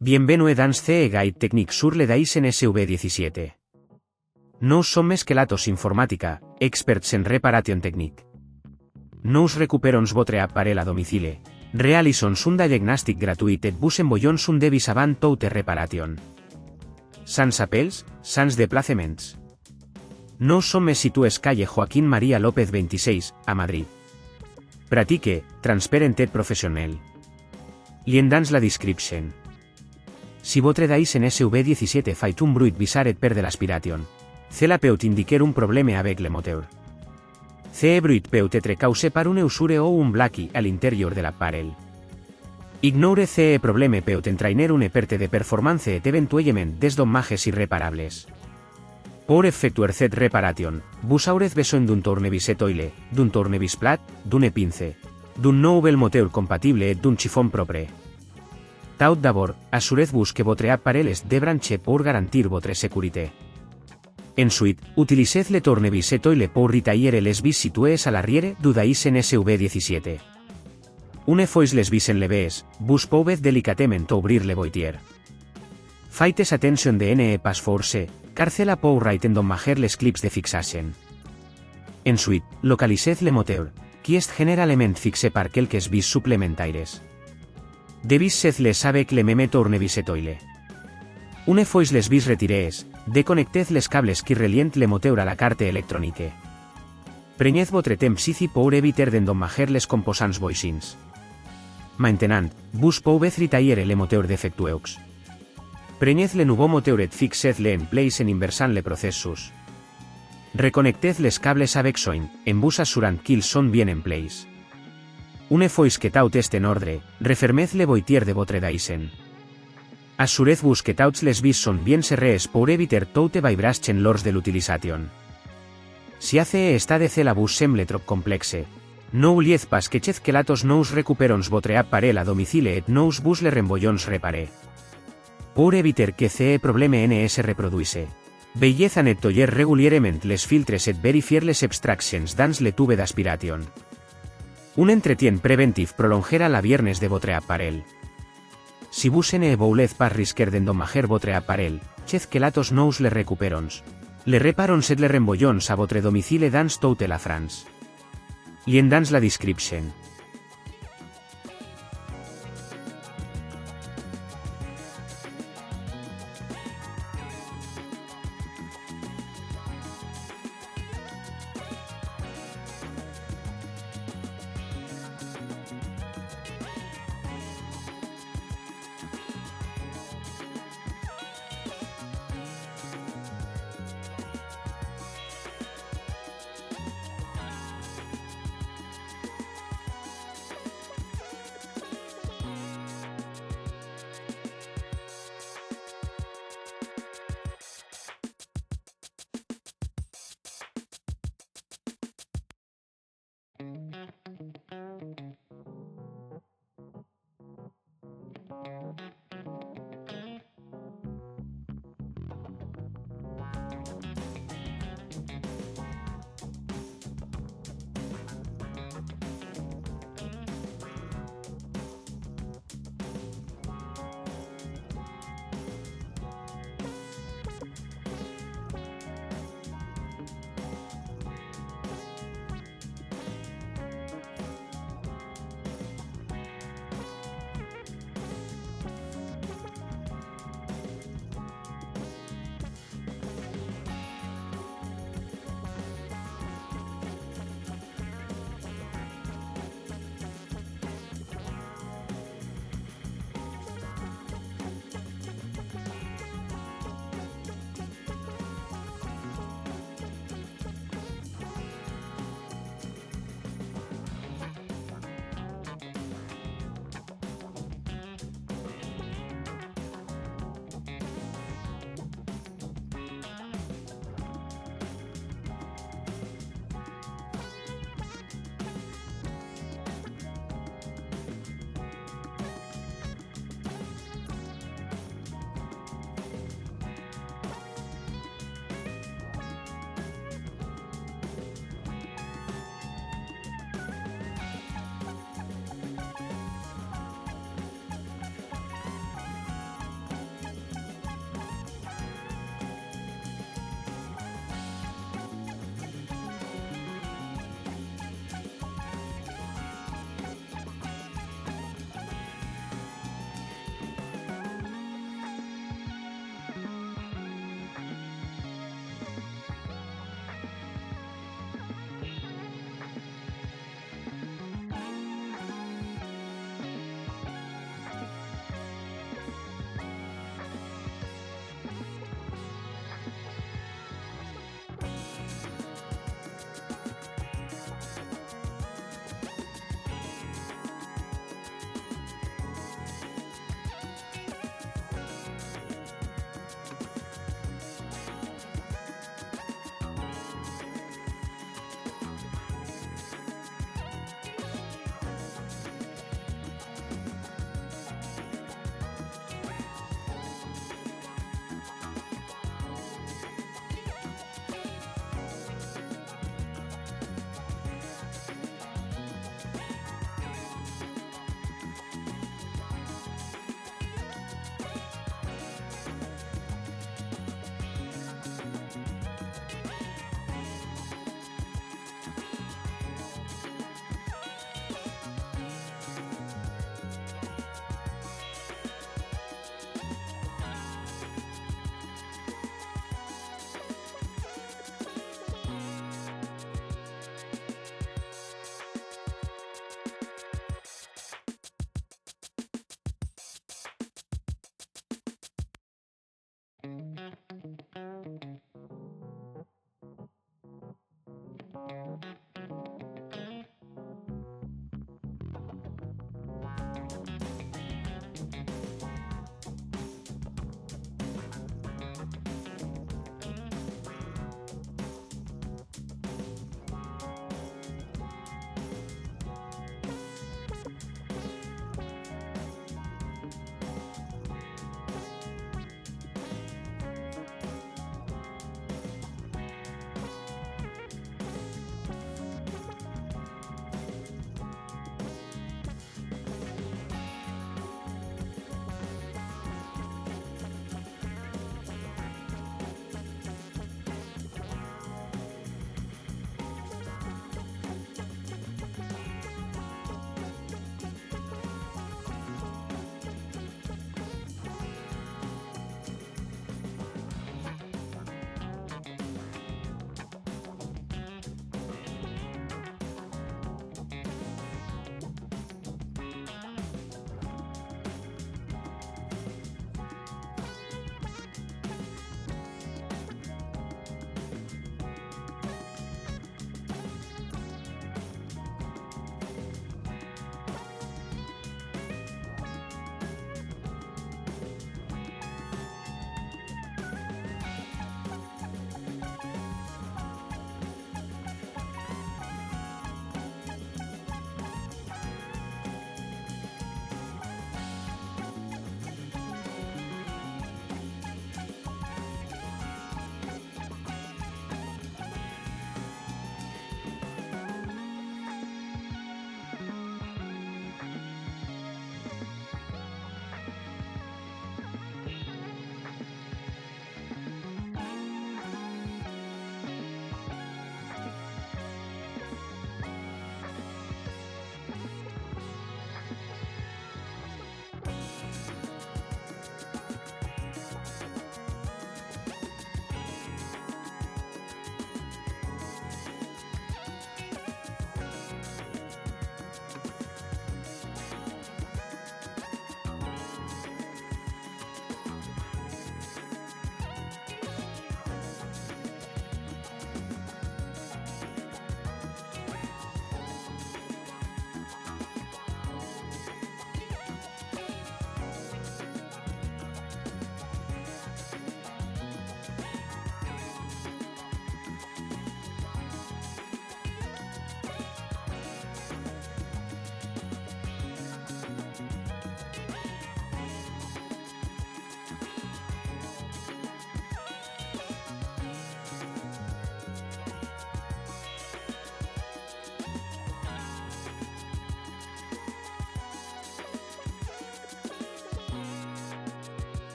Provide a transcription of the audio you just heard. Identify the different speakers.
Speaker 1: Bienvenue dans ce guide technique sur le Dyson SV17. Nous sommes Kelatos Informática, experts en réparation technique. Nous recuperons votre appareil à domicile. Realisons un diagnostic gratuit et vous envoyons un devis avant toute réparation. Sans appels, sans déplacements. Nous sommes situés calle Joaquín María López 26, a Madrid. Pratique, transparent et professionnel. Lien dans la description. Si votre Dyson SV17 fait un bruit bizarre per de l'aspiration, Cela peut indiquer un problème avec le moteur. Ce bruit peut être causé par une usure ou un blackie à l'intérieur de l'appareil. Ignore ce problème peut entraîner une perte de performance et éventuellement des dommages irreparables. Pour effectuer cette réparation, vous aurez besoin d'un tournevis oile, d'un tournevis plat, d'une pince, d'un nouvel moteur compatible et d'un chiffon propre. Tout d'abord, assurez-vous que votre appareil est débranché pour garantir votre sécurité. Ensuite, utilisez le tournevis oile pour retailler les vis situées à l'arrière du Dyson SV17. Une fois les vis enlevées, vous pouvez délicatement ouvrir le boîtier. Faites attention de ne pas forcer, car cela peut endommager les clips de fixation. Ensuite, localisez le moteur, qui est généralement fixé par quelques vis supplémentaires. Devisez-les avec le même tournevis oile. Une fois les vis retirées, déconnectez les câbles qui relient le moteur à la carte électronique. Prenez votre temps ici pour éviter d'endommager les composants voisins. Maintenant, vous pouvez retailler le moteur defectueux. Prenez le nouveau moteur et fixez-le en place en inversant le processus. Reconnectez les câbles avec soin, en vous assurant qu'ils sont bien en place. Une fois que tout est en ordre, refermez le boîtier de votre Dyson. Assurez-vous que toutes les vis sont bien serrées pour éviter toute vibration lors de l'utilisation. Si ce estat de cela vous semble trop complexe, n'oubliez pas que Kelatos nous recuperons votre appareil à domicile et nous vous le renvoyons réparer. Pour éviter que ce problème ne se reproduise, veuillez nettoyer régulièrement les filtres et vérifier les extractions dans le tube d'aspiration. Un entretien preventif prolongera la viernes de votre appareil. Si vous ne voulez pas risquer d'endommager votre appareil, Kelatos nous le recuperons. Le reparons et le renvoyons a votre domicile dans toute la France. Lien dans la description.